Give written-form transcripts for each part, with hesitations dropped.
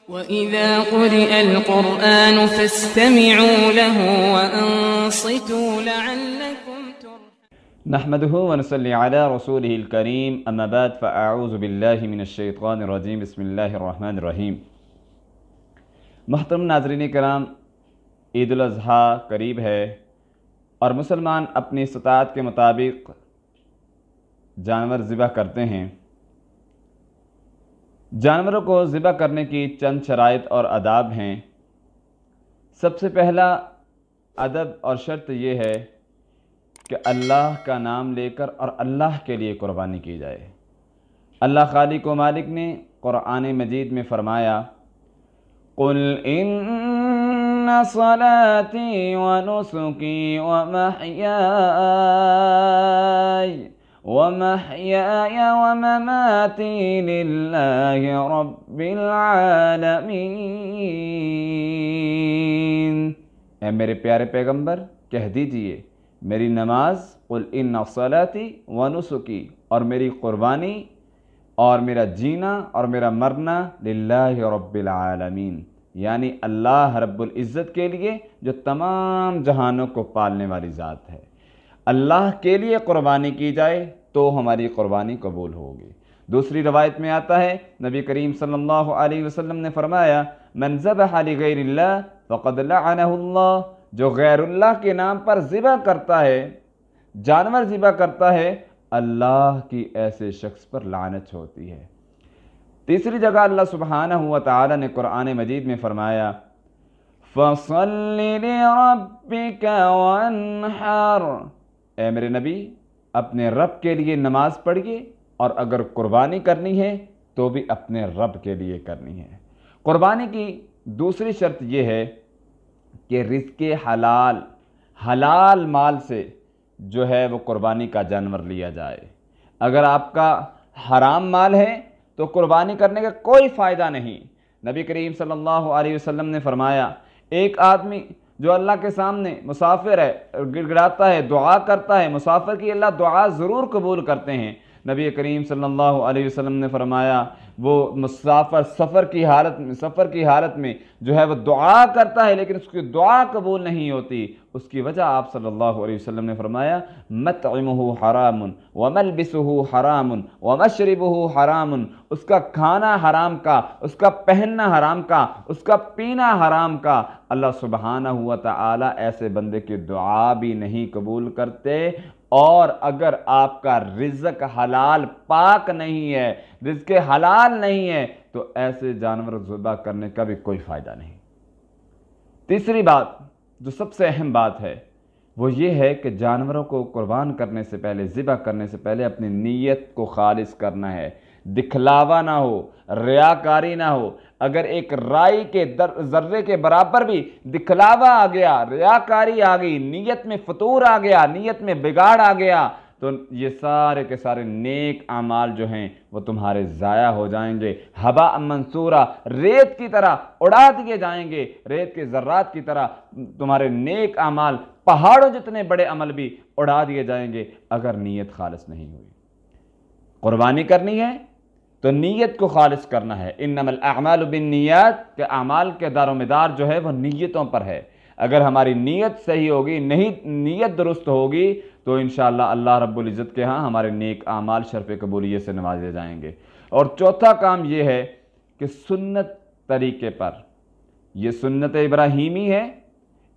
وَإِذَا قُرِئَ الْقُرْآنُ فَاسْتَمِعُوا لَهُ وَأَنصِتُوا لَعَلَّكُمْ تُرْحَمُونَ نحمده ونصلي على رسوله الكريم اما بعد فاعوذ باللہ من الشیطان الرجیم بسم اللہ الرحمن الرحیم۔ محترم ناظرین کرام، عید الاضحیٰ قریب ہے اور مسلمان اپنی استطاعت کے مطابق جانور ذبح کرتے ہیں۔ جانوروں کو ذبح کرنے کی چند شرائط اور آداب ہیں۔ سب سے پہلا ادب اور شرط یہ ہے کہ اللہ کا نام لے کر اور اللہ کے لیے قربانی کی جائے۔ اللہ خالق و مالک نے قرآن مجید میں فرمایا، قُلْ إِنَّ صَلَاتِي وَنُسُكِي وَمَحْيَايَ وَمَمَاتِي لِلَّهِ رَبِّ الْعَالَمِينَ۔ اے میرے پیارے پیغمبر کہہ دیجئے، میری نماز قُلْ إِنَّ صَلَاتِي وَنُسُكِي اور میری قربانی اور میرا جینا اور میرا مرنا للہ رب العالمین، یعنی اللہ رب العزت کے لیے جو تمام جہانوں کو پالنے والی ذات ہے۔ اللہ کے لیے قربانی کی جائے تو ہماری قربانی قبول ہوگی۔ دوسری روایت میں آتا ہے، نبی کریم صلی اللہ علیہ وسلم نے فرمایا، من ذبح لغیر اللہ فقد لعنہ اللہ، جو غیر اللہ کے نام پر ذبح کرتا ہے، جانور ذبح کرتا ہے، اللہ کی ایسے شخص پر لعنت ہوتی ہے۔ تیسری جگہ اللہ سبحانہ وتعالی نے قرآن مجید میں فرمایا، فَصَلِّ لِرَبِّكَ وَانْحَرْ، اے میرے نبی اپنے رب کے لیے نماز پڑھیے اور اگر قربانی کرنی ہے تو بھی اپنے رب کے لیے کرنی ہے۔ قربانی کی دوسری شرط یہ ہے کہ رزق حلال مال سے جو ہے وہ قربانی کا جانور لیا جائے۔ اگر آپ کا حرام مال ہے تو قربانی کرنے کا کوئی فائدہ نہیں۔ نبی کریم صلی اللہ علیہ وسلم نے فرمایا، ایک آدمی جو اللہ کے سامنے مسافر ہے، گڑ گڑاتا ہے، دعا کرتا ہے، مسافر کی اللہ دعا ضرور قبول کرتے ہیں۔ نبی کریم صلی اللہ علیہ وسلم نے فرمایا، وہ مسافر سفر کی حالت میں جو ہے وہ دعا کرتا ہے لیکن اس کی دعا قبول نہیں ہوتی، اس کی وجہ آپ صلی اللہ علیہ وسلم نے فرمایا، مطعمہ حرام وملبسہ حرام ومشربہ حرام، اس کا کھانا حرام کا، اس کا پہننا حرام کا، اس کا پینا حرام کا۔ اللہ سبحانہ وتعالی ایسے بندے کی دعا بھی نہیں قبول کرتے، اور اگر آپ کا رزق حلال پاک نہیں ہے، رزق حلال نہیں ہے، تو ایسے جانور ذبح کرنے کا بھی کوئی فائدہ نہیں۔ تیسری بات جو سب سے اہم بات ہے وہ یہ ہے کہ جانوروں کو قربان کرنے سے پہلے، ذبح کرنے سے پہلے اپنی نیت کو خالص کرنا ہے، دکھلاوا نہ ہو، ریاکاری نہ ہو۔ اگر ایک رائی کے ذرے کے برابر بھی دکھلاوا آ گیا، ریاکاری آ گئی، نیت میں فطور آ گیا، نیت میں بگاڑ آ گیا، تو یہ سارے کے سارے نیک اعمال جو ہیں وہ تمہارے ضائع ہو جائیں گے، ہباء منصورہ، ریت کی طرح اڑا دیے جائیں گے، ریت کے ذرات کی طرح تمہارے نیک اعمال، پہاڑوں جتنے بڑے عمل بھی اڑا دیے جائیں گے اگر نیت خالص نہیں ہوئی۔ قربانی کرنی ہے تو نیت کو خالص کرنا ہے، انما الاعمال بالنیات، کہ اعمال کے دار و مدار جو ہے وہ نیتوں پر ہے۔ اگر ہماری نیت صحیح ہوگی، نیت درست ہوگی، تو انشاءاللہ اللہ رب العزت کے ہاں ہمارے نیک اعمال شرف قبولیت سے نوازے جائیں گے۔ اور چوتھا کام یہ ہے کہ سنت طریقے پر، یہ سنت ابراہیمی ہے،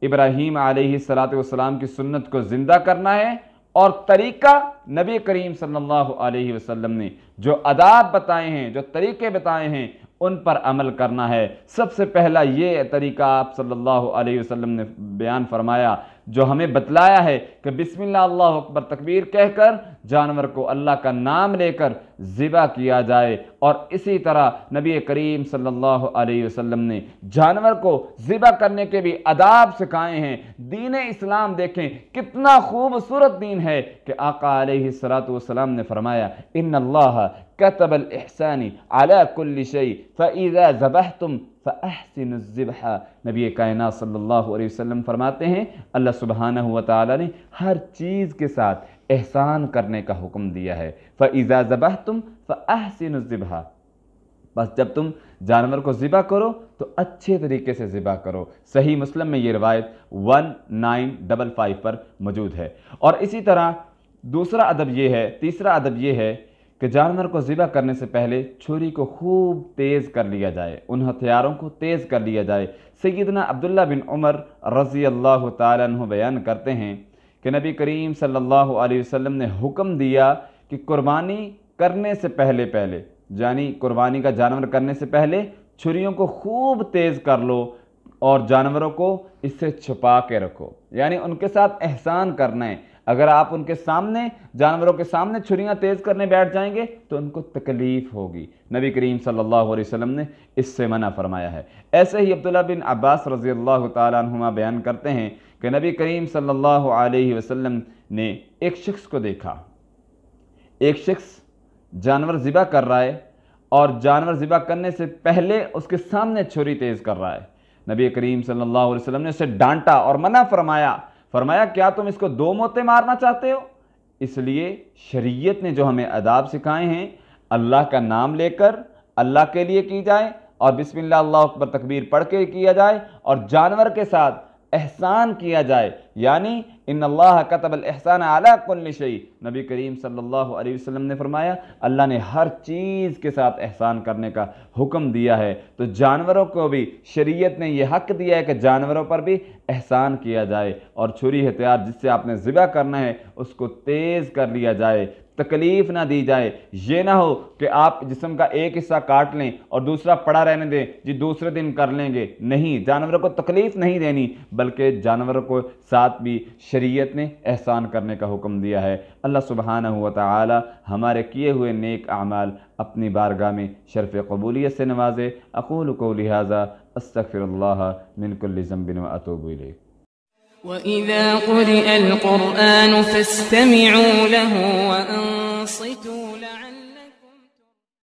ابراہیم علیہ السلام کی سنت کو زندہ کرنا ہے، اور طریقہ نبی کریم صلی اللہ علیہ وسلم نے جو آداب بتائے ہیں، جو طریقے بتائے ہیں، ان پر عمل کرنا ہے۔ سب سے پہلا یہ طریقہ آپ صلی اللہ علیہ وسلم نے بیان فرمایا، جو ہمیں بتلایا ہے کہ بسم اللہ اللہ اکبر تکبیر کہہ کر جانور کو اللہ کا نام لے کر ذبح کیا جائے۔ اور اسی طرح نبی کریم صلی اللہ علیہ وسلم نے جانور کو ذبح کرنے کے بھی آداب سکھائے ہیں۔ دین اسلام دیکھیں کتنا خوبصورت دین ہے کہ آقا علیہ السلام نے فرمایا، ان اللہ كتب الإحسان على كل شيء فإذا ذبحتم فأحسنوا الذبح۔ نبی کائنات صلی اللہ علیہ وسلم فرماتے ہیں، اللہ سبحانہ وتعالی نے ہر چیز کے ساتھ احسان کرنے کا حکم دیا ہے۔ فإذا ذبحتم فأحسنوا الذبح، بس جب تم جانور کو ذبح کرو تو اچھے طریقے سے ذبح کرو۔ صحیح مسلم میں یہ روایت 1955 پر موجود ہے۔ اور اسی طرح تیسرا ادب یہ ہے کہ جانور کو ذبح کرنے سے پہلے چھری کو خوب تیز کر لیا جائے، ان ہتھیاروں کو تیز کر لیا جائے۔ سیدنا عبداللہ بن عمر رضی اللہ تعالیٰ عنہ بیان کرتے ہیں کہ نبی کریم صلی اللہ علیہ وسلم نے حکم دیا کہ قربانی کرنے سے پہلے یعنی قربانی کا جانور کرنے سے پہلے چھریوں کو خوب تیز کر لو اور جانوروں کو اس سے چھپا کے رکھو، یعنی ان کے ساتھ احسان کرنا ہے۔ اگر آپ ان کے سامنے جانوروں کے سامنے چھریاں تیز کرنے بیٹھ جائیں گے تو ان کو تکلیف ہوگی۔ نبی کریم صلی اللہ علیہ وسلم نے اس سے منع فرمایا ہے۔ ایسے ہی عبداللہ بن عباس رضی اللہ تعالیٰ عنہما بیان کرتے ہیں کہ نبی کریم صلی اللہ علیہ وسلم نے ایک شخص کو دیکھا، ایک شخص جانور ذبح کر رہا ہے اور جانور ذبح کرنے سے پہلے اس کے سامنے چھری تیز کر رہا ہے۔ نبی کریم صلی اللہ علیہ وسلم نے اسے ڈانٹا اور منع فرمایا کیا تم اس کو 2 موتیں مارنا چاہتے ہو؟ اس لیے شریعت نے جو ہمیں آداب سکھائے ہیں، اللہ کا نام لے کر اللہ کے لیے کی جائے اور بسم اللہ اللہ اکبر تکبیر پڑھ کے کیا جائے اور جانور کے ساتھ احسان کیا جائے، یعنی ان اللہ کتب الاحسان علی کل شیء۔ نبی کریم صلی اللہ علیہ وسلم نے فرمایا اللہ نے ہر چیز کے ساتھ احسان کرنے کا حکم دیا ہے، تو جانوروں کو بھی شریعت نے یہ حق دیا ہے کہ جانوروں پر بھی احسان کیا جائے اور چھری ہتھیار جس سے آپ نے ذبح کرنا ہے اس کو تیز کر لیا جائے، تکلیف نہ دی جائے۔ یہ نہ ہو کہ آپ جسم کا ایک حصہ کاٹ لیں اور دوسرا پڑا رہنے دیں، جی دوسرے دن کر لیں گے، نہیں، جانوروں کو تکلیف نہیں دینی، بلکہ جانوروں کو ساتھ بھی شریعت نے احسان کرنے کا حکم دیا ہے۔ اللہ سبحانہ و تعالی ہمارے کیے ہوئے نیک اعمال اپنی بارگاہ میں شرف قبولیت سے نوازے۔ اقول قولی ھذا استغفر اللہ من کل ذنب واتوب الیہ۔ وَإِذَا قُرِئَ الْقُرْآنُ فَاسْتَمِعُوا لَهُ وَأَنصِتُوا